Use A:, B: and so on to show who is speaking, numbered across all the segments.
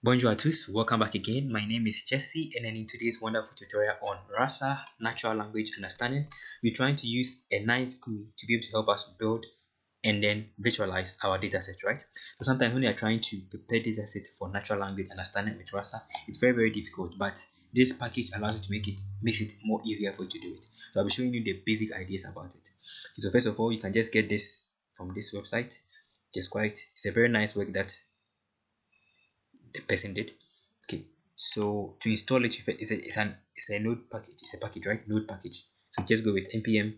A: Bonjour à tous, welcome back again. My name is Jesse, and in today's wonderful tutorial on Rasa Natural Language Understanding, we're trying to use a nice GUI to be able to help us build and then visualize our dataset, right? So sometimes when you are trying to prepare dataset for natural language understanding with Rasa, it's very difficult, but this package allows you to makes it more easier for you to do it. So I'll be showing you the basic ideas about it. So first of all, you can just get this from this website. It's a very nice work that the person did. Okay, so to install it, it's a node package. It's a package, right? Node package. So just go with npm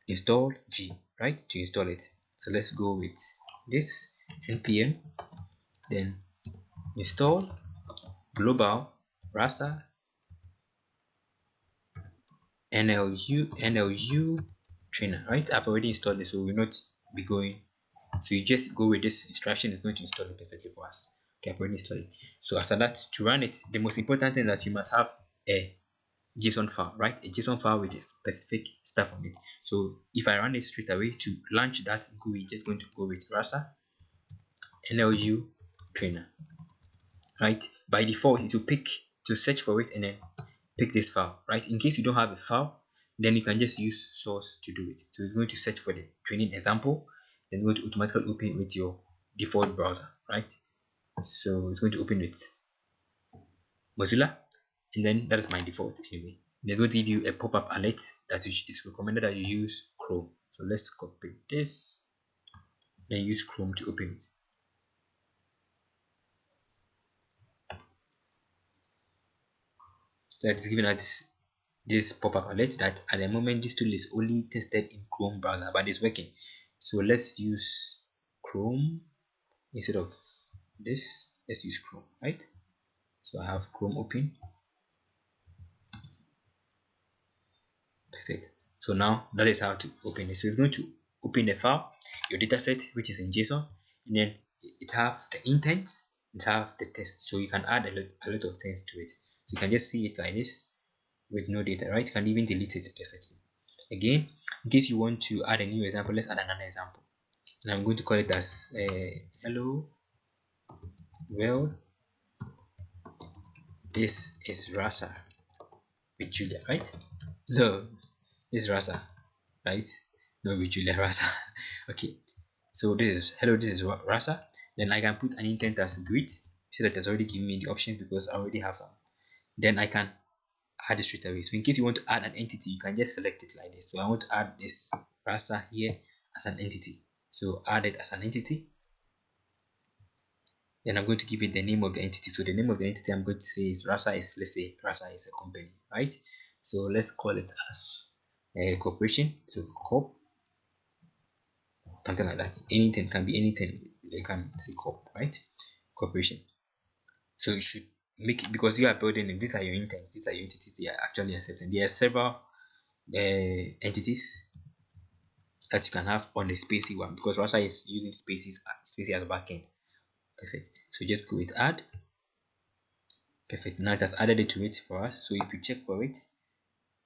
A: install g, right, to install it. So let's go with this npm, then install global rasa NLU trainer, right? I've already installed it, so we'll not be going. So you just go with this instruction, it's going to install it perfectly for us. Okay, I've already installed it. So after that, to run it, the most important thing is that you must have a JSON file, right? A JSON file with a specific stuff on it. So if I run it straight away to launch that GUI, just going to go with Raza NLU trainer, right? By default, it will pick to search for it and then pick this file, right? In case you don't have a file, then you can just use source to do it. So it's going to search for the training example, then going to automatically open with your default browser, right? So it's going to open with Mozilla, and then that is my default anyway. There's going to give you a pop-up alert that it's recommended that you use Chrome. So let's copy this, then use Chrome to open it. That is giving us this pop-up alert that at the moment this tool is only tested in Chrome browser, but it's working. So let's use Chrome instead of this. Let's use Chrome, right? So I have Chrome open. Perfect. So now that is how to open it. So it's going to open the file, your dataset, which is in JSON, and then it have the intent, it have the text. So you can add a lot of things to it. So you can just see it like this with no data, right? You can even delete it perfectly. Again, in case you want to add a new example, let's add another example. And I'm going to call it as hello world. This is Rasa with Julia, right? So this is Rasa, right? No, with Julia, Rasa. Okay, so this is hello, this is Rasa. Then I can put an intent as greet, so that it's already giving me the options because I already have some. Then I can add it straight away. So in case you want to add an entity, you can just select it like this. So I want to add this Rasa here as an entity. So add it as an entity. Then I'm going to give it the name of the entity. So the name of the entity I'm going to say is Rasa is, let's say Rasa is a company, right? So let's call it as a corporation. So corp, something like that. Anything can be anything. They can say corp, right? Corporation. So you should make it, because you are building it, these are your intents, these are your entities they are actually accepting. There are several entities that you can have on the Spacey one, because Rasa is using Spacey as a backend. Perfect. So just go with add. Perfect. Now it has added it to it for us. So if you check for it,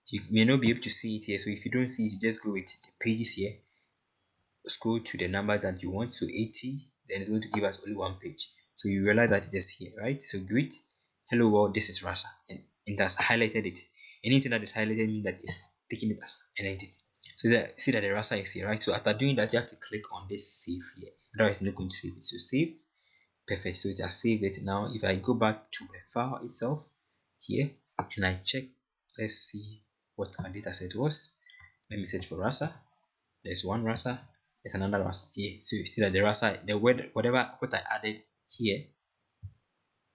A: you may not be able to see it here. So if you don't see it, you just go with the pages here, scroll to the number that you want, so 80, then it's going to give us only one page. So you realize that it is here, right? So greet, hello world, this is Rasa, and it has highlighted it. Anything that is highlighted means that it's taking it as an entity. So see that the Rasa is here, right? So after doing that, you have to click on this save here, otherwise it's not going to save it. So save. Perfect. So it has saved it. Now if I go back to the file itself here and I check, let's see what our data set was. Let me search for Rasa. There's one Rasa, there's another Rasa here. So you see that the Rasa, the word, what I added here,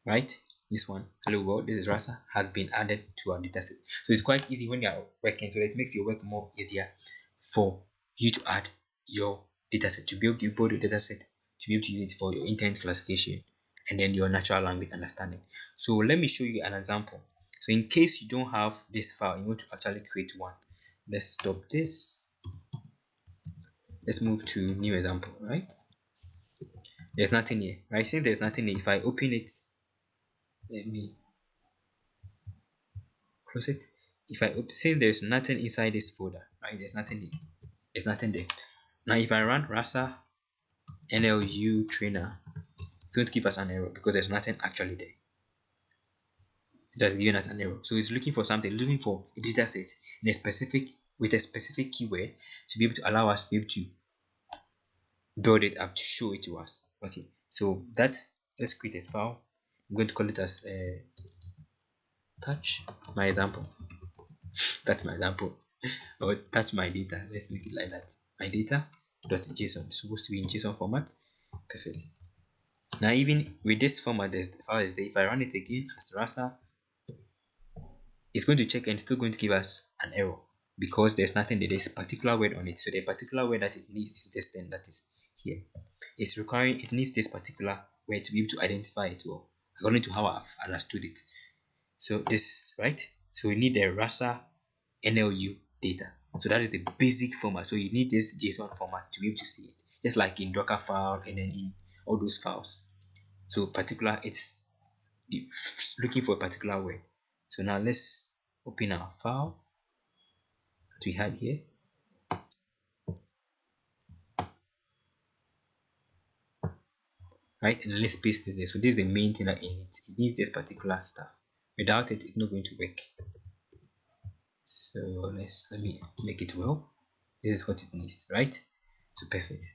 A: right? This one, hello world, this is Rasa, has been added to our dataset. So it's quite easy when you are working, so it makes your work more easier for you to add your dataset, to be able to build your dataset, to be able to use it for your intent classification and then your natural language understanding. So let me show you an example. So in case you don't have this file, you want to actually create one. Let's stop this. Let's move to new example, right? There's nothing here, right? Since there's nothing here, if I open it, let me close it. If I open, since there's nothing inside this folder, right? There's nothing there. There's nothing there. Now if I run Rasa NLU trainer, It's going to give us an error because there's nothing actually there. It has given us an error. So it's looking for something, looking for a data set in a specific with a specific keyword to be able to allow us to be able to build it up to show it to us. Okay, so let's create a file. I'm going to call it as touch my example. Touch my example or touch my data. Let's make it like that. My data.json. It's supposed to be in JSON format. Perfect. Now even with this format, the file is there. If I run it again as Rasa, it's going to check and it's still going to give us an error because there's nothing there. There's a particular word on it. So the particular word that it needs is this thing that is here. It's requiring, it needs this particular word to be able to identify it well, according to how I've understood it. So this, right? So we need the Raza NLU data. So that is the basic format. So you need this JSON format to be able to see it, just like in Docker file and then in all those files. So particular, it's looking for a particular word. So now let's open our file that we had here. Right, and let's paste it there. So this is the main thing that it needs this particular stuff. Without it, it's not going to work. So let me make it well. This is what it needs, right? So perfect.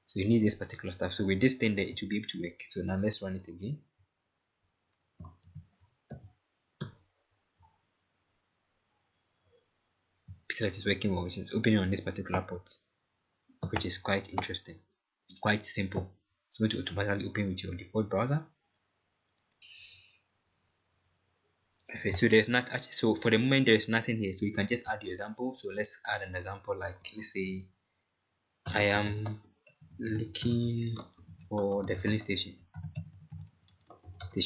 A: So you need this particular stuff. So with this thing there, it will be able to work. So now let's run it again. See that it's working well. It's opening on this particular port, which is quite interesting, quite simple. It's going to automatically open with your default browser. Perfect. So there's not actually, so for the moment there is nothing here. So you can just add your example. So let's add an example, like let's say I am looking for the filling station,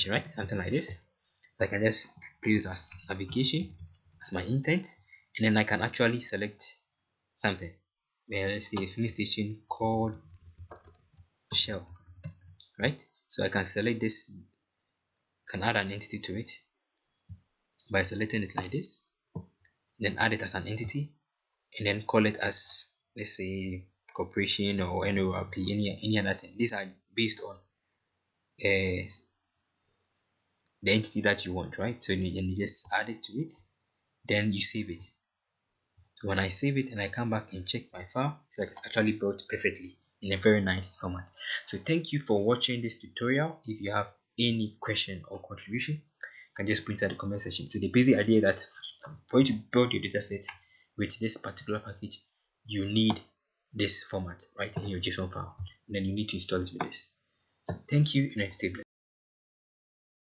A: right? Something like this. So I can just place as navigation as my intent, and then I can actually select something. Let's say a filling station called Shell, right? So I can select this, can add an entity to it by selecting it like this, then add it as an entity, and then call it as, let's say, corporation or NORP, any other thing. These are based on the entity that you want, right? So you just add it to it, then you save it. So when I save it and I come back and check my file, so that it's actually built perfectly in a very nice format. So thank you for watching this tutorial. If you have any question or contribution, you can just put inside the comment section. So the basic idea that for you to build your dataset with this particular package, you need this format right in your JSON file, and then you need to install it with this. So thank you, and stay blessed.